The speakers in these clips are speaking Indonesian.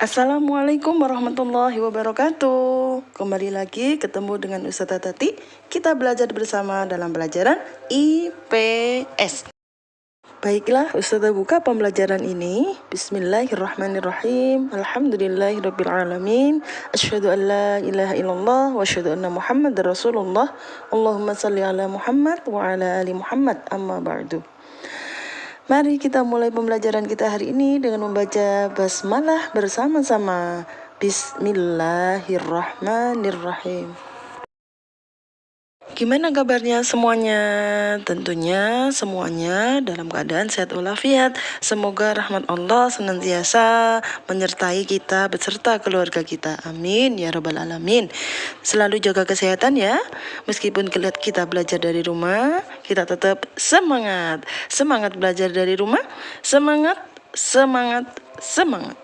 Assalamualaikum warahmatullahi wabarakatuh. Kembali lagi ketemu dengan Ustazah Tati. Kita belajar bersama dalam pelajaran IPS. Baiklah, Ustazah buka pembelajaran ini. Bismillahirrahmanirrahim. Alhamdulillahirrabbilalamin. Asyhadu an la ilaha illallah wa asyhadu anna Muhammadar Rasulullah. Allahumma salli ala Muhammad wa ala ali Muhammad, amma ba'du. Mari kita mulai pembelajaran kita hari ini dengan membaca basmalah bersama-sama. Bismillahirrahmanirrahim. Gimana kabarnya semuanya? Tentunya semuanya dalam keadaan sehat walafiat. Semoga rahmat Allah senantiasa menyertai kita beserta keluarga kita. Amin ya rabbal alamin. Selalu jaga kesehatan ya. Meskipun kita belajar dari rumah, kita tetap semangat. Semangat belajar dari rumah. Semangat, semangat, semangat.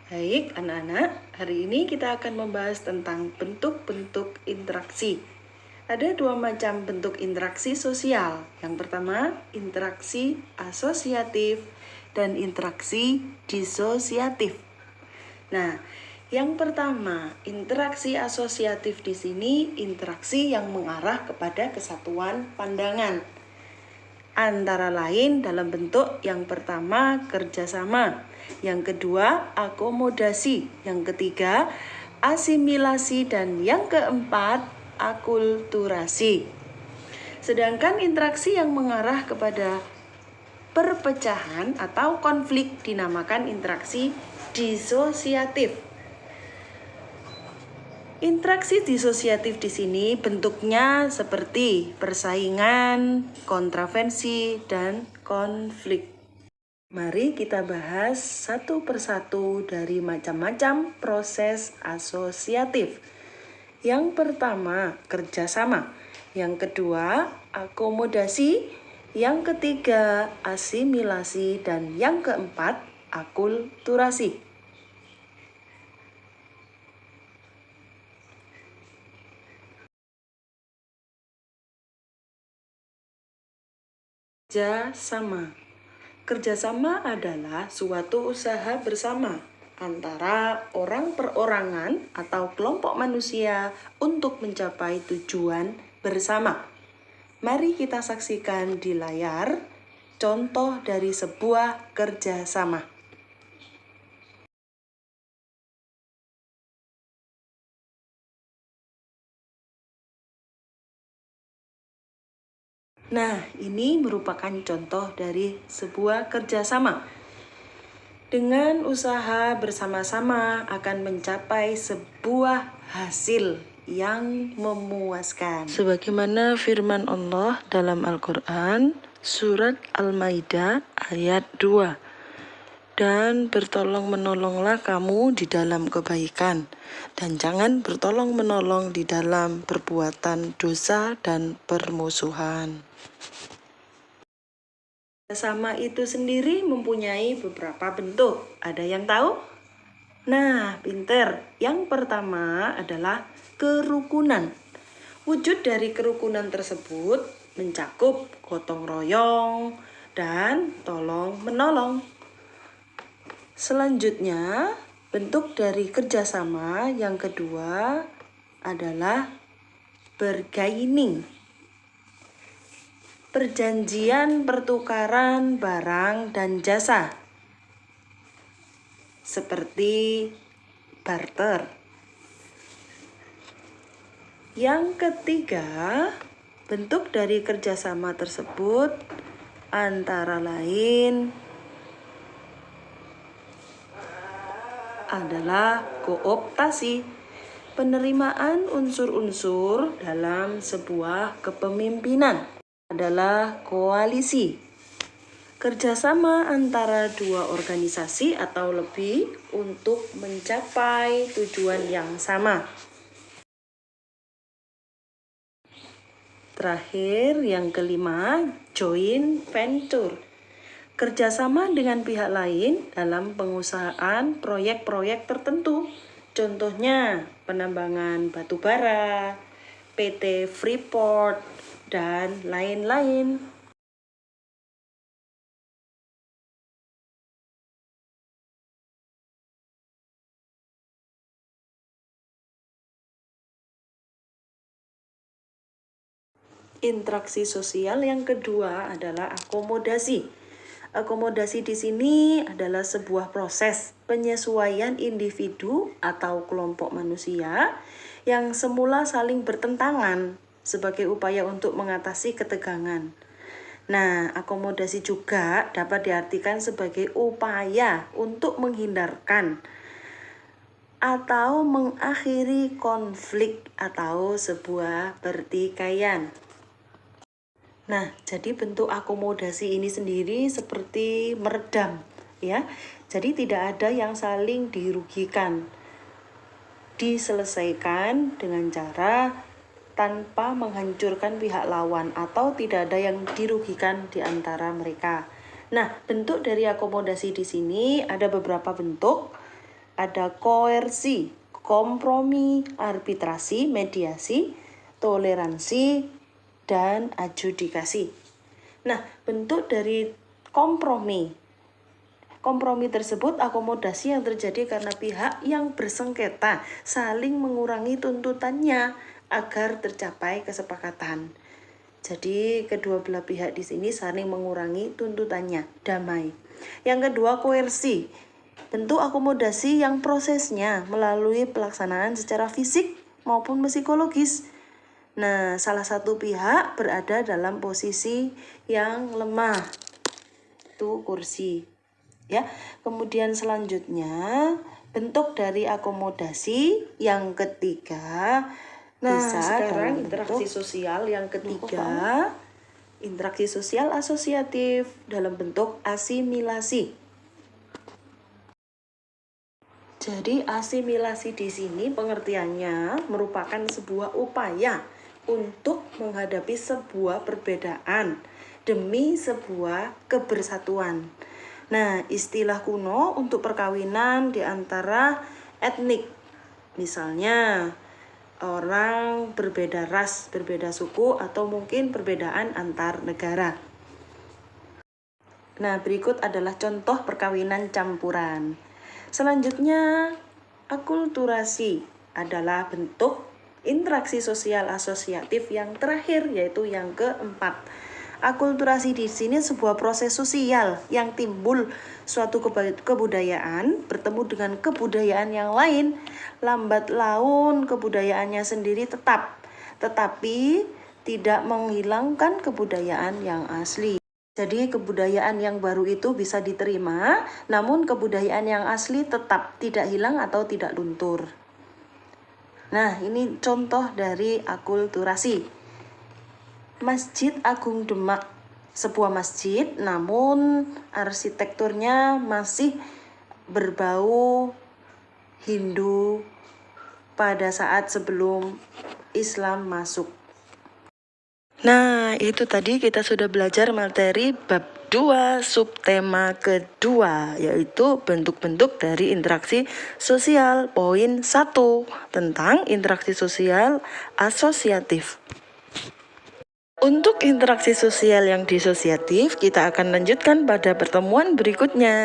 Baik anak-anak, hari ini kita akan membahas tentang bentuk-bentuk interaksi. Ada dua macam bentuk interaksi sosial. Yang pertama, interaksi asosiatif dan interaksi disosiatif. Nah, yang pertama, interaksi asosiatif di sini interaksi yang mengarah kepada kesatuan pandangan. Antara lain dalam bentuk yang pertama kerjasama, yang kedua akomodasi, yang ketiga asimilasi, dan yang keempat akulturasi. Sedangkan interaksi yang mengarah kepada perpecahan atau konflik dinamakan interaksi disosiatif. Interaksi disosiatif di sini bentuknya seperti persaingan, kontravensi, dan konflik. Mari kita bahas satu persatu dari macam-macam proses asosiatif. Yang pertama, kerjasama. Yang kedua, akomodasi. Yang ketiga, asimilasi. Dan yang keempat, akulturasi. Kerjasama. Kerjasama adalah suatu usaha bersama antara orang perorangan atau kelompok manusia untuk mencapai tujuan bersama. Mari kita saksikan di layar contoh dari sebuah kerjasama. Nah, ini merupakan contoh dari sebuah kerjasama. Dengan usaha bersama-sama akan mencapai sebuah hasil yang memuaskan. Sebagaimana firman Allah dalam Al-Quran, surat Al-Maidah ayat 2. Dan bertolong-menolonglah kamu di dalam kebaikan, dan jangan bertolong-menolong di dalam perbuatan dosa dan permusuhan. Kerjasama itu sendiri mempunyai beberapa bentuk. Ada yang tahu? Nah, pinter. Yang pertama adalah kerukunan. Wujud dari kerukunan tersebut mencakup gotong royong dan tolong-menolong. Selanjutnya, bentuk dari kerjasama yang kedua adalah bargaining. Perjanjian pertukaran barang dan jasa, seperti barter. Yang ketiga, bentuk dari kerjasama tersebut antara lain adalah kooptasi, penerimaan unsur-unsur dalam sebuah kepemimpinan. Adalah koalisi, kerjasama antara dua organisasi atau lebih untuk mencapai tujuan yang sama. Terakhir, yang kelima, joint venture. Kerjasama dengan pihak lain dalam pengusahaan proyek-proyek tertentu. Contohnya penambangan batu bara, PT Freeport, dan lain-lain. interaksi sosial yang kedua adalah akomodasi. Akomodasi di sini adalah sebuah proses penyesuaian individu atau kelompok manusia yang semula saling bertentangan sebagai upaya untuk mengatasi ketegangan. Nah, akomodasi juga dapat diartikan sebagai upaya untuk menghindarkan atau mengakhiri konflik atau sebuah pertikaian. Nah, jadi bentuk akomodasi ini sendiri seperti meredam, ya. Jadi tidak ada yang saling dirugikan. Diselesaikan dengan cara tanpa menghancurkan pihak lawan atau tidak ada yang dirugikan di antara mereka. Nah, bentuk dari akomodasi di sini ada beberapa bentuk. Ada koersi, kompromi, arbitrasi, mediasi, toleransi, dan adjudikasi. Nah, bentuk dari kompromi. Kompromi tersebut akomodasi yang terjadi karena pihak yang bersengketa saling mengurangi tuntutannya agar tercapai kesepakatan. Jadi kedua belah pihak di sini saling mengurangi tuntutannya, damai. Yang kedua, koersi. Bentuk akomodasi yang prosesnya melalui pelaksanaan secara fisik maupun psikologis. Nah, salah satu pihak berada dalam posisi yang lemah. Itu kursi. Ya. Kemudian selanjutnya, bentuk dari akomodasi yang ketiga. Nah, sekarang interaksi sosial yang ketiga, interaksi sosial asosiatif dalam bentuk asimilasi. Jadi asimilasi di sini pengertiannya merupakan sebuah upaya untuk menghadapi sebuah perbedaan demi sebuah kebersatuan. Nah, istilah kuno untuk perkawinan di antara etnik. Misalnya, orang berbeda ras, berbeda suku, atau mungkin perbedaan antar negara. Nah, berikut adalah contoh perkawinan campuran. Selanjutnya, akulturasi adalah bentuk interaksi sosial asosiatif yang terakhir, yaitu yang keempat. Akulturasi di sini sebuah proses sosial yang timbul suatu kebudayaan bertemu dengan kebudayaan yang lain. Lambat laun kebudayaannya sendiri tetap, tetapi tidak menghilangkan kebudayaan yang asli. Jadi kebudayaan yang baru itu bisa diterima, namun kebudayaan yang asli tetap tidak hilang atau tidak luntur. Nah, ini contoh dari akulturasi. Masjid Agung Demak, sebuah masjid namun arsitekturnya masih berbau Hindu pada saat sebelum Islam masuk. Nah, itu tadi kita sudah belajar materi bab 2 subtema kedua, yaitu bentuk-bentuk dari interaksi sosial. Poin 1 tentang interaksi sosial asosiatif. Untuk interaksi sosial yang disosiatif, kita akan lanjutkan pada pertemuan berikutnya.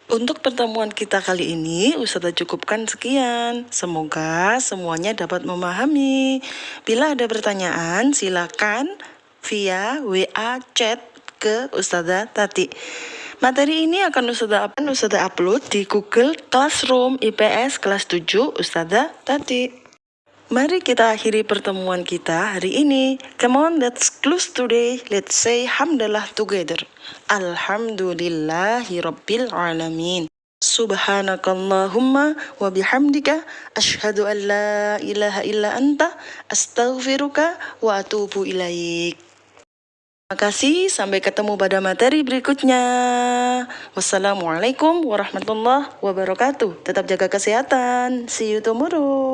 Untuk pertemuan kita kali ini, Ustazah cukupkan sekian. Semoga semuanya dapat memahami. Bila ada pertanyaan, silakan via WA chat ke Ustazah Tati. Materi ini akan Ustazah upload di Google Classroom IPS kelas 7 Ustazah Tati. Mari kita akhiri pertemuan kita hari ini. Come on, let's close today. Let's say hamdalah together. Alhamdulillahi Rabbil Alamin. Subhanakallahumma wa bihamdika asyhadu an la ilaha illa anta astaghfiruka wa atubu ilaik. Terima kasih, sampai ketemu pada materi berikutnya. Wassalamualaikum warahmatullahi wabarakatuh. Tetap jaga kesehatan. See you tomorrow.